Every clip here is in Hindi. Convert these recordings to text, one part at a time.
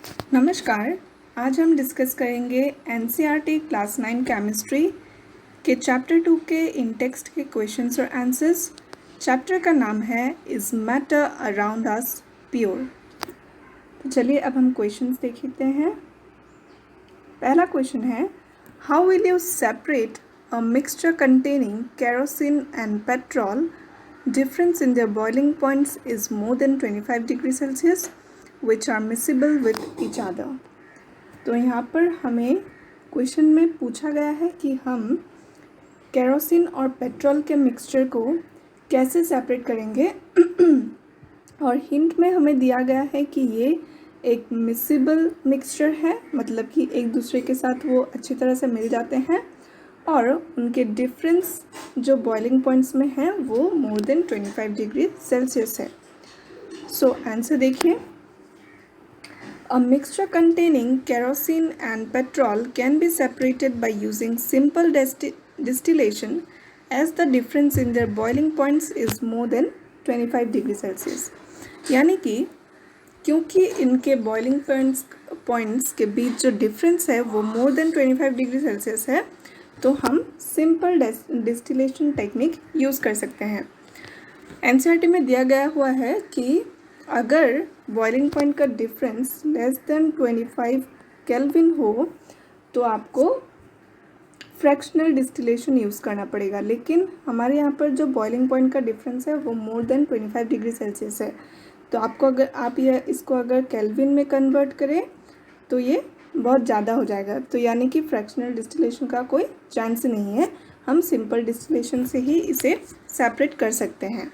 नमस्कार। आज हम डिस्कस करेंगे एनसीईआरटी क्लास 9 केमिस्ट्री के चैप्टर 2 के इन टेक्स्ट के क्वेश्चंस और आंसर्स। चैप्टर का नाम है is matter around us pure. तो चलिए अब हम क्वेश्चंस देखते हैं। पहला क्वेश्चन है, how will you separate a mixture containing kerosene and petrol? Difference in their boiling points is more than 25 degree Celsius, which are miscible with each other. तो यहाँ पर हमें क्वेश्चन में पूछा गया है कि हम केरोसिन और पेट्रोल के मिक्सचर को कैसे सेपरेट करेंगे और हिंट में हमें दिया गया है कि ये एक मिसिबल मिक्सचर है, मतलब कि एक दूसरे के साथ वो अच्छी तरह से मिल जाते हैं और उनके डिफरेंस जो बॉइलिंग पॉइंट्स में है वो मोर देन 25 डिग्री सेल्सियस है। सो आंसर देखिए, a mixture containing kerosene and petrol can be separated by using simple distillation as the difference in their boiling points is more than 25 degree Celsius. यानी कि क्योंकि इनके बॉइलिंग पॉइंट्स के बीच जो डिफरेंस है वो मोर देन 25 डिग्री सेल्सियस है, तो हम सिंपल डिस्टिलेशन टेक्निक यूज़ कर सकते हैं। एनसीईआरटी में दिया गया हुआ है कि अगर बॉइलिंग पॉइंट का डिफरेंस लेस देन 25 केल्विन हो तो आपको फ्रैक्शनल डिस्टिलेशन यूज़ करना पड़ेगा, लेकिन हमारे यहाँ पर जो बॉइलिंग पॉइंट का डिफरेंस है वो मोर देन 25 डिग्री सेल्सियस है। तो आपको अगर आप ये इसको अगर केल्विन में कन्वर्ट करें तो ये बहुत ज़्यादा हो जाएगा, तो यानी कि फ्रैक्शनल डिस्टिलेशन का कोई चांस नहीं है। हम सिंपल डिस्टिलेशन से ही इसे सेपरेट कर सकते हैं।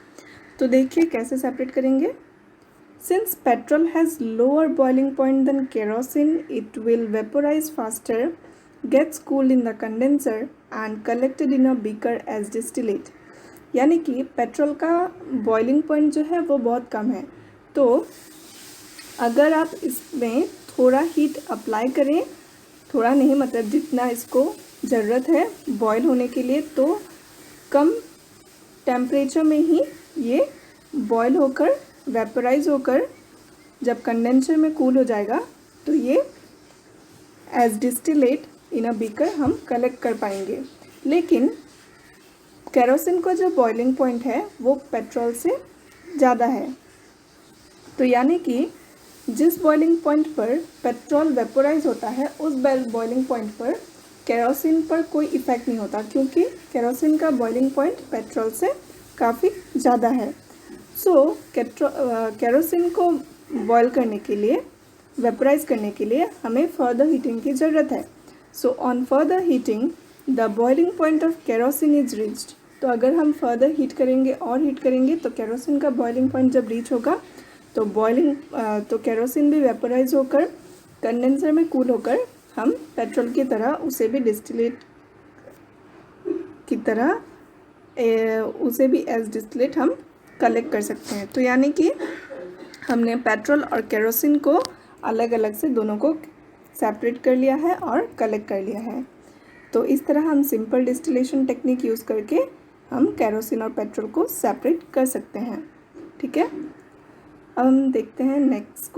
तो देखिए कैसे सेपरेट करेंगे। Since petrol has lower boiling point than kerosene, it will vaporise faster, gets cooled in the condenser and collected in a beaker as distillate. यानी कि पेट्रोल का बॉइलिंग पॉइंट जो है वो बहुत कम है, तो अगर आप इसमें थोड़ा हीट अप्लाई करें, थोड़ा नहीं मतलब जितना इसको ज़रूरत है बॉयल होने के लिए, तो कम टेम्परेचर में ही ये बॉयल होकर वेपोराइज होकर जब कंडेंसर में कूल हो जाएगा तो ये as distillate in a beaker हम कलेक्ट कर पाएंगे। लेकिन केरोसिन का जो बॉइलिंग पॉइंट है वो पेट्रोल से ज़्यादा है, तो यानी कि जिस बॉइलिंग पॉइंट पर पेट्रोल वेपोराइज होता है उस बॉइलिंग पॉइंट पर केरोसिन पर कोई इफ़ेक्ट नहीं होता, क्योंकि केरोसिन का बॉइलिंग पॉइंट पेट्रोल से काफ़ी ज़्यादा है। सो केरोसिन को बॉयल करने के लिए, वेपोराइज करने के लिए हमें फर्दर हीटिंग की ज़रूरत है। So on further heating the boiling point of kerosene is reached. तो अगर हम फर्दर हीट करेंगे और हीट करेंगे तो केरोसिन का बॉइलिंग पॉइंट जब रीच होगा तो केरोसिन भी वेपोराइज होकर कंडेंसर में कूल होकर हम पेट्रोल की तरह उसे भी डिस्टिलेट की तरह उसे भी एज डिस्टिलेट हम कलेक्ट कर सकते हैं। तो यानी कि हमने पेट्रोल और केरोसिन को अलग अलग से दोनों को सेपरेट कर लिया है और कलेक्ट कर लिया है। तो इस तरह हम सिंपल डिस्टिलेशन टेक्निक यूज़ करके हम केरोसिन और पेट्रोल को सेपरेट कर सकते हैं। ठीक है, अब हम देखते हैं नेक्स्ट